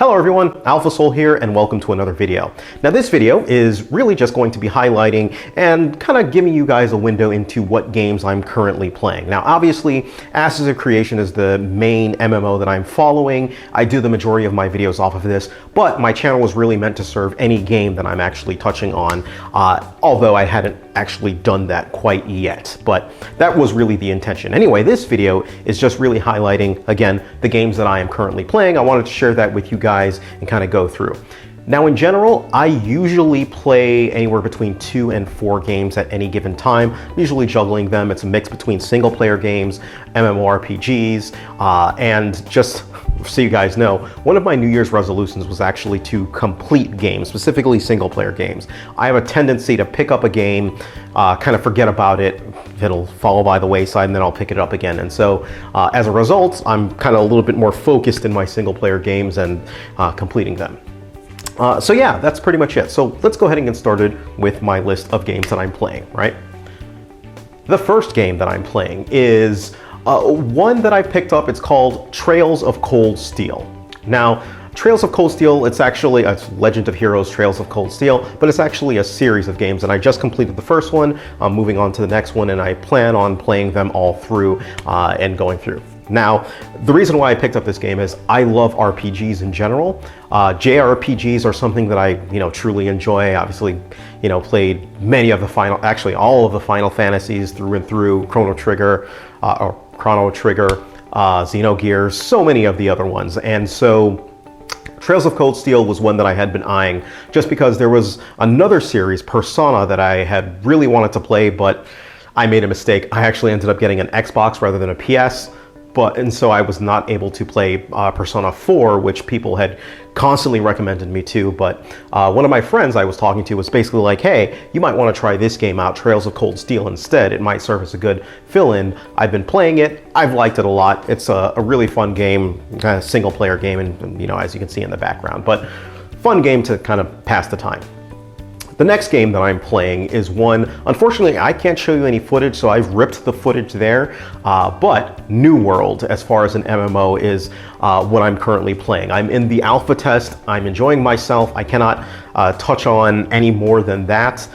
Hello everyone, Alpha Soul here and welcome to another video. Now this video is really just going to be highlighting and kind of giving you guys a window into what games I'm currently playing. Now obviously, Ashes of Creation is the main MMO that I'm following. I do the majority of my videos off of this, but my channel was really meant to serve any game that I'm actually touching on, although I hadn't actually done that quite yet, but that was really the intention. Anyway, this video is just really highlighting, again, the games that I am currently playing. I wanted to share that with you guys and kind of go through. Now in general, I usually play anywhere between 2 and 4 games at any given time, usually juggling them. It's a mix between single player games, MMORPGs, and just so you guys know, one of my New Year's resolutions was actually to complete games, specifically single player games. I have a tendency to pick up a game, kind of forget about it, it'll fall by the wayside, and then I'll pick it up again. And so as a result, I'm kind of a little bit more focused in my single player games and completing them. So yeah, that's pretty much it. So let's go ahead and get started with my list of games that I'm playing, right? The first game that I'm playing is one that I picked up. It's called Trails of Cold Steel. Now, Trails of Cold Steel, it's Legend of Heroes Trails of Cold Steel, but it's actually a series of games, and I just completed the first one. I'm moving on to the next one, and I plan on playing them all through and going through. Now, the reason why I picked up this game is I love RPGs in general. JRPGs are something that I, truly enjoy. Obviously, played many of the actually all of the Final Fantasies through and through, Chrono Trigger, Xenogears, so many of the other ones. And so Trails of Cold Steel was one that I had been eyeing just because there was another series, Persona, that I had really wanted to play, but I made a mistake. I actually ended up getting an Xbox rather than a PS. And so I was not able to play Persona 4, which people had constantly recommended me to. But one of my friends I was talking to was basically like, hey, you might want to try this game out, Trails of Cold Steel, instead. It might serve as a good fill-in. I've been playing it. I've liked it a lot. It's a really fun game, kind of single player game, and as you can see in the background. But fun game to kind of pass the time. The next game that I'm playing is one, unfortunately, I can't show you any footage, so I've ripped the footage there, but New World, as far as an MMO, is what I'm currently playing. I'm in the alpha test. I'm enjoying myself. I cannot touch on any more than that.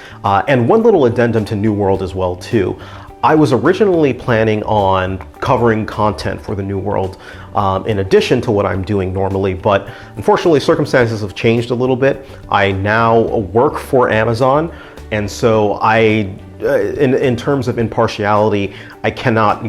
And one little addendum to New World as well, too. I was originally planning on covering content for the New World in addition to what I'm doing normally, but unfortunately circumstances have changed a little bit. I now work for Amazon, and so in terms of impartiality, I cannot,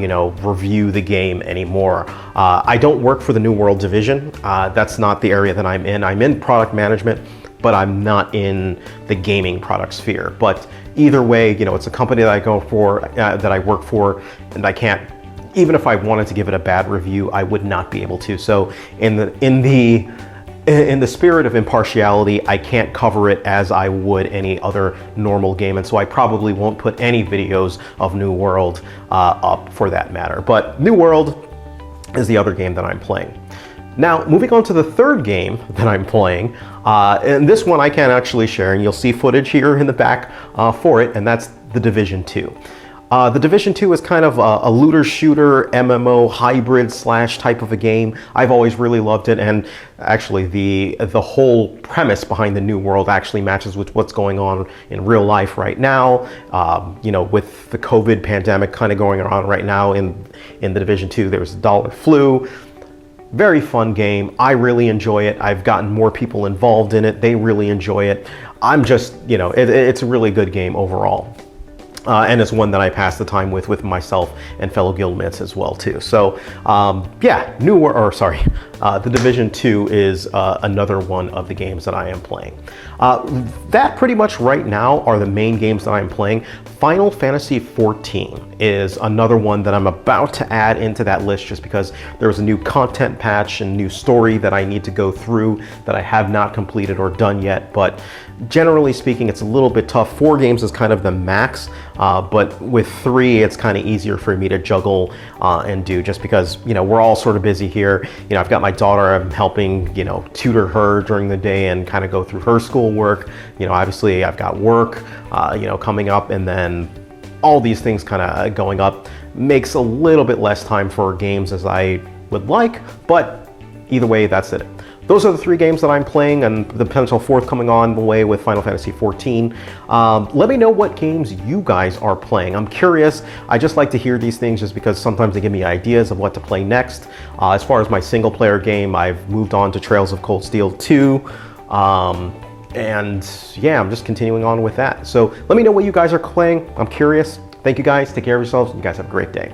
review the game anymore. I don't work for the New World division. That's not the area that I'm in. I'm in product management, but I'm not in the gaming product sphere. But either way, it's a company that I go for, that I work for, and I can't, even if I wanted to give it a bad review, I would not be able to. So in the spirit of impartiality, I can't cover it as I would any other normal game, and so I probably won't put any videos of New World up for that matter. But New World is the other game that I'm playing. Now, moving on to the third game that I'm playing, and this one I can't actually share, and you'll see footage here in the back for it, and that's The Division 2. The Division 2 is kind of a looter shooter MMO hybrid / type of a game. I've always really loved it, and actually the whole premise behind the New World actually matches with what's going on in real life right now. With the COVID pandemic kind of going on right now in The Division 2, there's the dollar flu. Very fun game. I really enjoy it. I've gotten more people involved in it. They really enjoy it. I'm just, it's a really good game overall. And it's one that I pass the time with myself and fellow guildmates as well too. So yeah, The Division 2 is another one of the games that I am playing. That pretty much right now are the main games that I'm playing. Final Fantasy XIV is another one that I'm about to add into that list just because there's a new content patch and new story that I need to go through that I have not completed or done yet. But generally speaking, it's a little bit tough. 4 games is kind of the max, but with 3, it's kind of easier for me to juggle and do just because, we're all sort of busy here. I've got my daughter, I'm helping, tutor her during the day and kind of go through her schoolwork. Obviously I've got work, coming up, and then all these things kind of going up makes a little bit less time for games as I would like, but either way, that's it. those are the 3 games that I'm playing, and the potential 4th coming on the way with Final Fantasy XIV. Let me know what games you guys are playing. I'm curious. I just like to hear these things just because sometimes they give me ideas of what to play next. As far as my single player game, I've moved on to Trails of Cold Steel 2. And yeah, I'm just continuing on with that. So let me know what you guys are playing. I'm curious. Thank you guys. Take care of yourselves. You guys have a great day.